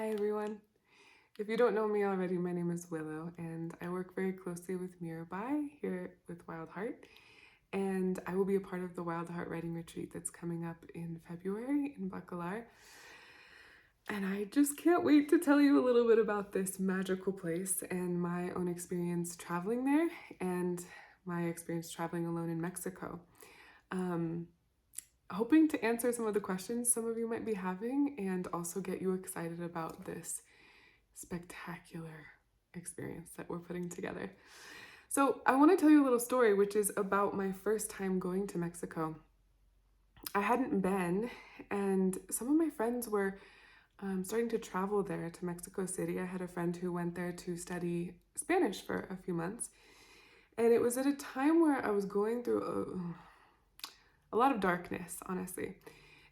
Hi everyone. If you don't know me already, my name is Willow and I work very closely with Mirabai here with Wild Heart. And I will be a part of the Wild Heart Writing Retreat that's coming up in February in Bacalar. And I just can't wait to tell you a little bit about this magical place and my own experience traveling there and my experience traveling alone in Mexico. Um, Hoping to answer some of the questions some of you might be having and also get you excited about this spectacular experience that we're putting together. So, I want to tell you a little story, which is about my first time going to Mexico. I hadn't been, and some of my friends were starting to travel there to Mexico City. I had a friend who went there to study Spanish for a few months, and it was at a time where I was going through a lot of darkness, honestly.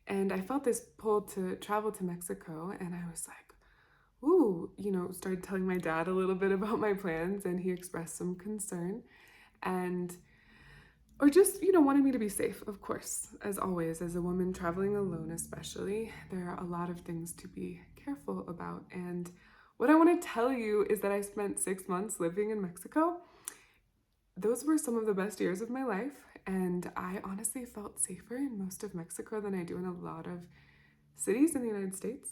And I felt this pull to travel to Mexico, and I was like, ooh, started telling my dad a little bit about my plans, and he expressed some concern and, or just, wanted me to be safe, of course. As always, as a woman traveling alone, especially, there are a lot of things to be careful about. And what I want to tell you is that I spent 6 months living in Mexico. Those were some of the best years of my life, and I honestly felt safer in most of Mexico than I do in a lot of cities in the United States.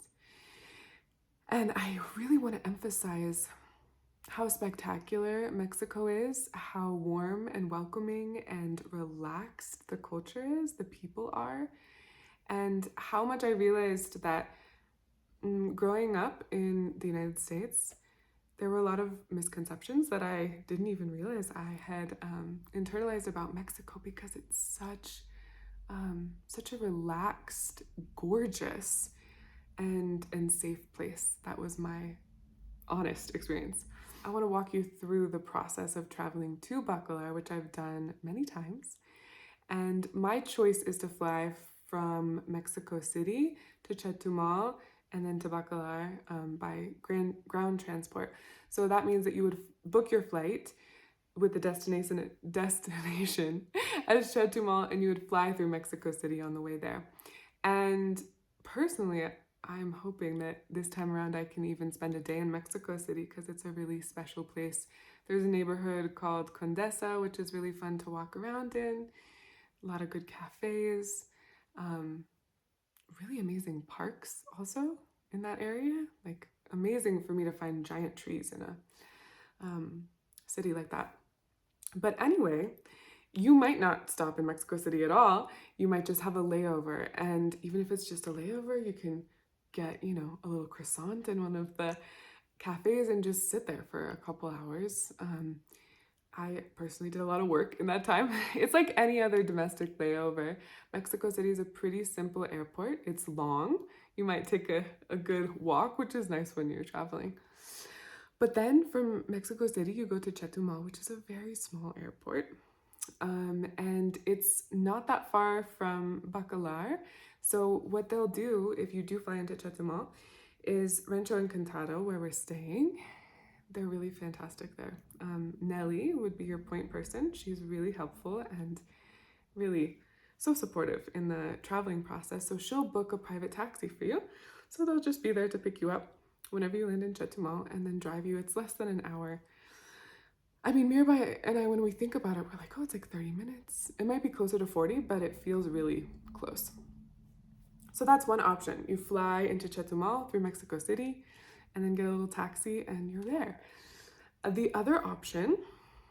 And I really want to emphasize how spectacular Mexico is, how warm and welcoming and relaxed the culture is, the people are, and how much I realized that growing up in the United States, there were a lot of misconceptions that I didn't even realize I had internalized about Mexico because it's such a relaxed, gorgeous, and safe place. That was my honest experience. I want to walk you through the process of traveling to Bacalar, which I've done many times. And my choice is to fly from Mexico City to Chetumal and then to Bacalar by ground transport. So that means that you would book your flight with the destination as Chetumal, and you would fly through Mexico City on the way there. And personally, I'm hoping that this time around I can even spend a day in Mexico City because it's a really special place. There's a neighborhood called Condesa, which is really fun to walk around in. A lot of good cafes, really amazing parks also in that area. Like, amazing for me to find giant trees in a city like that. But anyway, you might not stop in Mexico City at all. You might just have a layover. And even if it's just a layover, you can get, a little croissant in one of the cafes and just sit there for a couple hours. I personally did a lot of work in that time. It's like any other domestic layover. Mexico City is a pretty simple airport. It's long. You might take a good walk, which is nice when you're traveling. But then from Mexico City, you go to Chetumal, which is a very small airport. And it's not that far from Bacalar. So what they'll do if you do fly into Chetumal is Rancho Encantado, where we're staying. They're really fantastic there. Nellie would be your point person. She's really helpful and really so supportive in the traveling process. So she'll book a private taxi for you. So they'll just be there to pick you up whenever you land in Chetumal and then drive you. It's less than an hour. I mean, Mirabai and I, when we think about it, we're like, oh, it's like 30 minutes. It might be closer to 40, but it feels really close. So that's one option. You fly into Chetumal through Mexico City and then get a little taxi and you're there. The other option,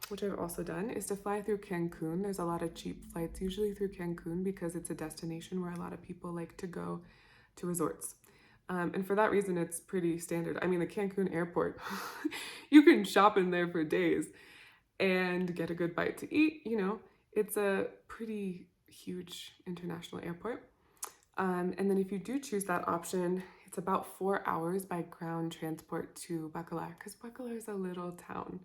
which I've also done, is to fly through Cancun. There's a lot of cheap flights usually through Cancun because it's a destination where a lot of people like to go to resorts. And for that reason, it's pretty standard. I mean, the Cancun airport, you can shop in there for days and get a good bite to eat. It's a pretty huge international airport. And then if you do choose that option, it's about 4 hours by ground transport to Bacalar, because Bacalar is a little town.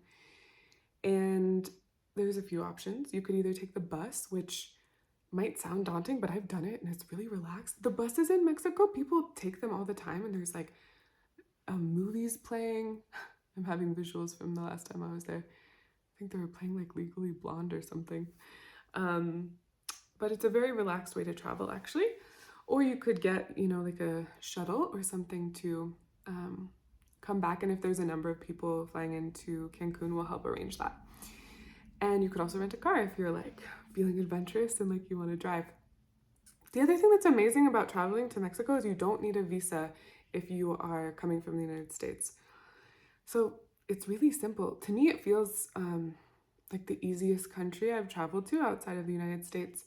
And there's a few options. You could either take the bus, which might sound daunting, but I've done it and it's really relaxed. The buses in Mexico, people take them all the time, and there's like movies playing. I'm having visuals from the last time I was there. I think they were playing like Legally Blonde or something. But it's a very relaxed way to travel, actually. Or you could get, like a shuttle or something to come back. And if there's a number of people flying into Cancun, we'll help arrange that. And you could also rent a car if you're like feeling adventurous and like you want to drive. The other thing that's amazing about traveling to Mexico is you don't need a visa if you are coming from the United States. So it's really simple. To me, it feels like the easiest country I've traveled to outside of the United States.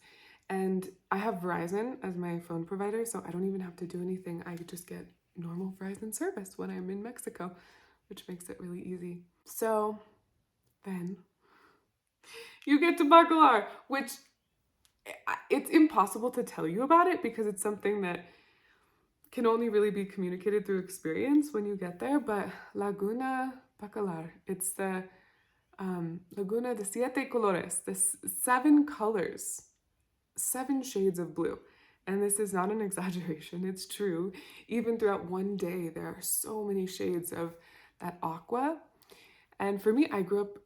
And I have Verizon as my phone provider, so I don't even have to do anything. I just get normal Verizon service when I'm in Mexico, which makes it really easy. So then you get to Bacalar, which it's impossible to tell you about it because it's something that can only really be communicated through experience when you get there. But Laguna Bacalar, it's the Laguna de Siete Colores, the 7 colors, 7 shades of blue. And this is not an exaggeration, it's true. Even throughout one day, there are so many shades of that aqua. And for me, I grew up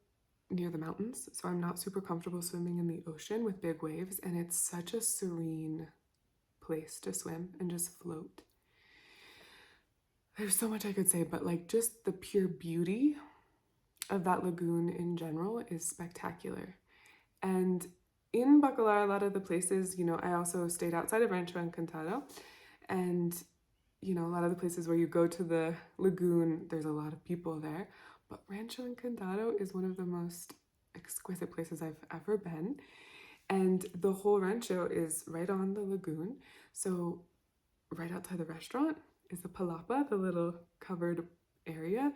near the mountains, so I'm not super comfortable swimming in the ocean with big waves, and it's such a serene place to swim and just float. There's so much I could say, but like just the pure beauty of that lagoon in general is spectacular. And in Bacalar, a lot of the places, I also stayed outside of Rancho Encantado, and a lot of the places where you go to the lagoon, there's a lot of people there. But Rancho Encantado is one of the most exquisite places I've ever been. And the whole rancho is right on the lagoon. So right outside the restaurant is the palapa, the little covered area,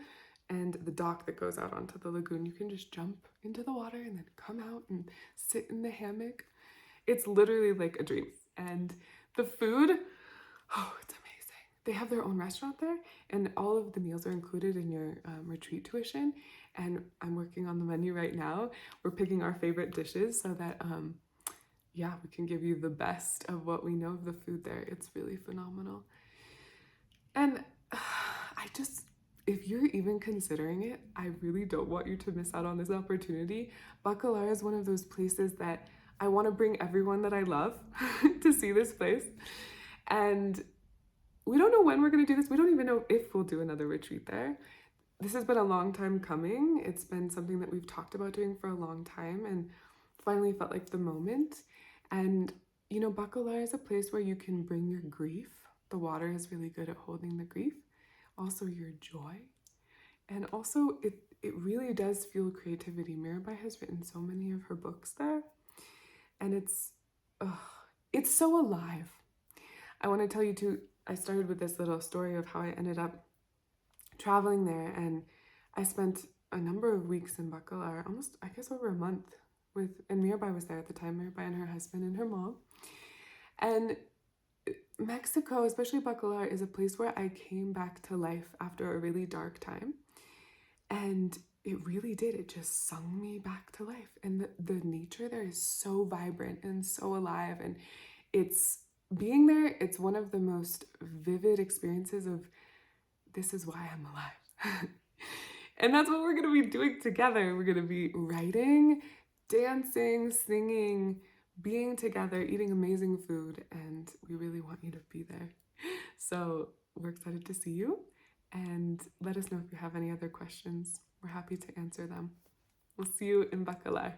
and the dock that goes out onto the lagoon. You can just jump into the water and then come out and sit in the hammock. It's literally like a dream. And the food, it's amazing. They have their own restaurant there, and all of the meals are included in your retreat tuition. And I'm working on the menu right now. We're picking our favorite dishes so that, we can give you the best of what we know of the food there. It's really phenomenal. And if you're even considering it, I really don't want you to miss out on this opportunity. Bacalar is one of those places that I want to bring everyone that I love to see this place. And we don't know when we're going to do this. We don't even know if we'll do another retreat there. This has been a long time coming. It's been something that we've talked about doing for a long time and finally felt like the moment. And, Bacalar is a place where you can bring your grief. The water is really good at holding the grief. Also your joy. And also it really does fuel creativity. Mirabai has written so many of her books there. And it's so alive. I want to tell you too, I started with this little story of how I ended up traveling there, and I spent a number of weeks in Bacalar, almost, I guess, over a month and Mirabai was there at the time, Mirabai and her husband and her mom. And Mexico, especially Bacalar, is a place where I came back to life after a really dark time. And it really did. It just sung me back to life. And the nature there is so vibrant and so alive. And being there, it's one of the most vivid experiences of this is why I'm alive. And that's what we're going to be doing together. We're going to be writing, dancing, singing, being together, eating amazing food, and we really want you to be there. So we're excited to see you, and let us know if you have any other questions. We're happy to answer them. We'll see you in Bacalar.